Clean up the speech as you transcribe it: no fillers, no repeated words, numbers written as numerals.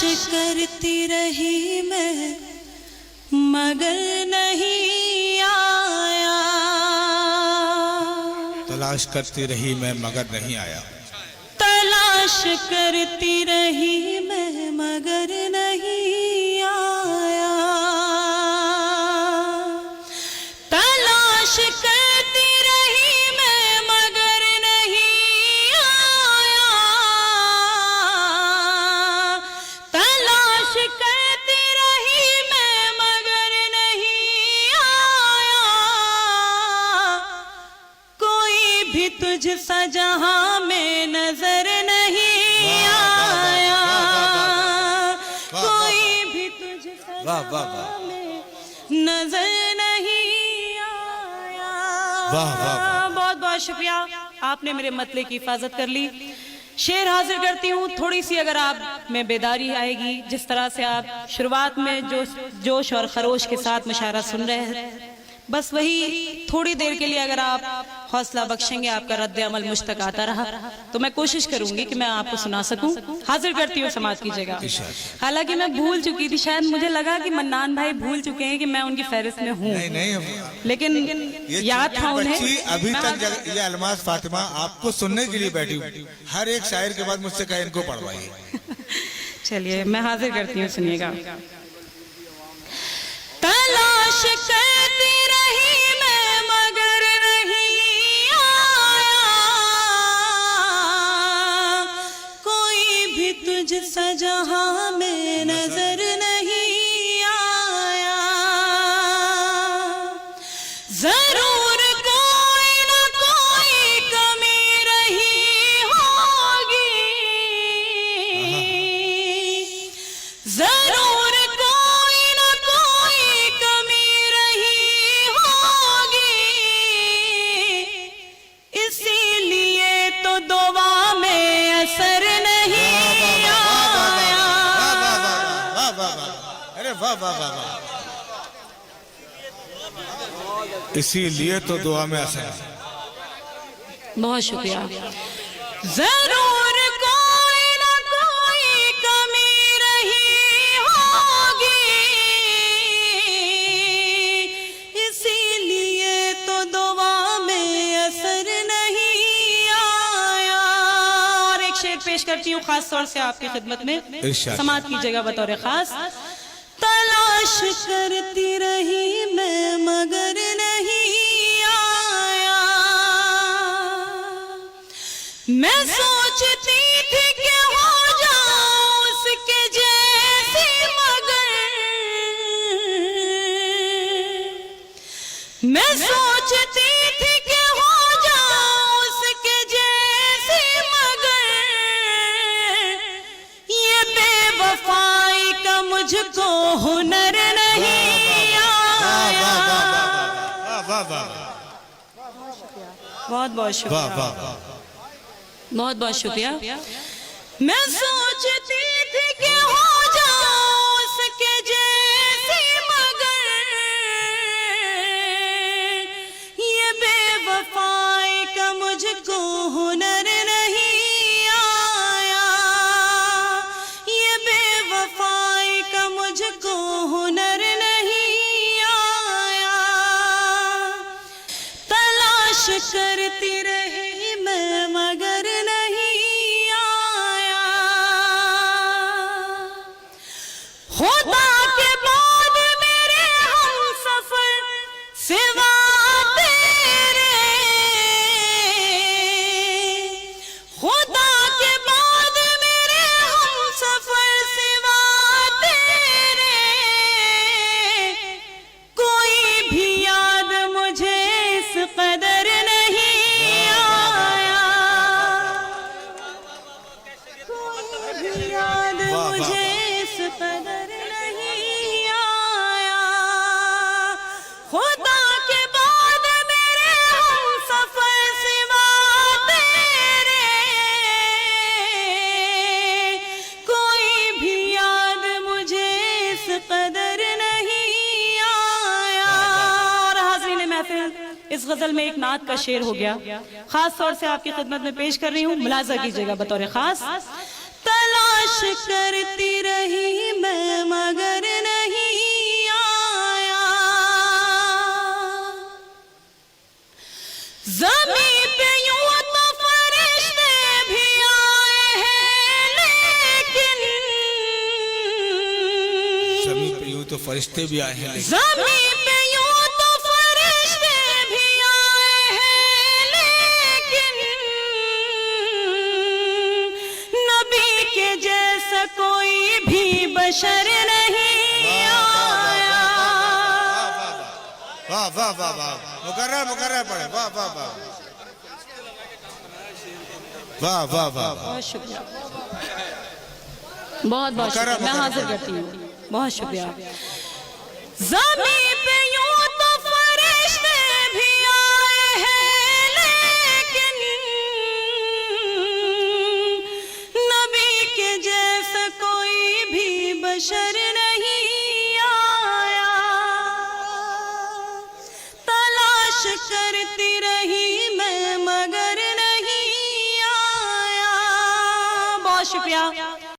करती रही मैं मगर नहीं आया। तलाश करती रही मैं मगर नहीं आया। तलाश करती रही मैं मगर नहीं आया। तलाश करती रही मैं मगर नहीं आया। तलाश करती रही मैं मगर नहीं आया। कोई भी तुझ सा जहां में नजर नहीं आया। कोई भी तुझ सा जहां में नजर नहीं आया। बहुत बहुत शुक्रिया, आपने मेरे मतले की हिफाजत कर ली। शेर हाजिर करती हूँ। थोड़ी सी अगर आप में बेदारी आएगी, जिस तरह से आप शुरुआत में जोश और खरोश के साथ मुशायरा सुन रहे हैं, बस वही थोड़ी देर के लिए अगर आप हौसला बख्शेंगे, आपका रद्द अमल मुझ तक आता रहा तो मैं कोशिश करूंगी कि मैं आपको सुना सकूं। हाजिर करती हूँ, समाज कीजिएगा। हालांकि मैं भूल चुकी थी, शायद मुझे लगा कि मन्नान भाई भूल चुके हैं कि मैं उनकी फहरिस्त में हूँ। नहीं, लेकिन याद था उन्हें। अभी तक ये अलमास फातिमा आपको सुनने के लिए बैठी हुई, हर एक शायर के बाद मुझसे कहे इनको पढ़वाइए। चलिए मैं हाजिर करती हूँ, सुनिएगा। तलाश करती रही मैं मगर नहीं आया। कोई भी तुझ सा जहां में नजर नहीं आया। जरूर कोई न कोई कमी रही होगी। जरूर इसीलिए तो दुआ में असर है। बहुत शुक्रिया। जरूर कोई न कोई कमी रही होगी। इसीलिए तो दुआ में असर नहीं आया। और एक शेर पेश करती हूँ खास तौर से आपकी खिदमत में, समात कीजिएगा बतौर खास। तलाश करती रही मैं मगर नहीं आया। मैं सोचती थी कि हो जाऊं उसके जैसी मगर। मैं सोचती थी कि हो जाऊं उसके जैसी मगर। ये बेवफाई का मुझको हुनर नहीं आया। बहुत बहुत शुक्रिया, बहुत बहुत शुक्रिया। मैं सोचती थी कि हो जाऊं उसके जैसी मगर। ये बेवफाई का मुझको हुनर नहीं आया। ये बेवफाई का मुझको हुनर नहीं आया। तलाश करती रही मैं मगर नहीं आया। खुदा के बाद मेरे हम सफर सिवा तेरे। खुदा के बाद मेरे हम सफर सिवा तेरे। कोई भी याद मुझे इस कदर नहीं आया। कोई भी याद मुझे इस कदर नहीं आया। खुदा के बाद मेरे हम सफर सिवा तेरे। कोई भी याद मुझे इस कदर नहीं आया। और हाज़रीन महफिल, इस गजल में एक नात का शेर हो गया, खास तौर से आपकी खिदमत में पेश कर रही हूँ, मुलाजा कीजिएगा बतौर खास। तलाश करती रही तो फरिश्ते भी आए हैं, ज़मीन पे यूं तो फरिश्ते भी आए हैं, लेकिन नबी के जैसा कोई भी बशर नहीं आया। वाह वाह वाह वाह, मुकर्रर पढ़े, वाह वाह वाह वाह वाह वाह। बहुत शुक्रिया, बहुत बहुत शुक्रिया, मैं हाजिर करती हूँ, बहुत शुक्रिया। ज़मीन पे यूं तो फरिश्ते भी आए हैं, लेकिन नबी के जैसा कोई भी बशर नहीं आया। तलाश करती रही मैं मगर नहीं आया। बहुत शुक्रिया।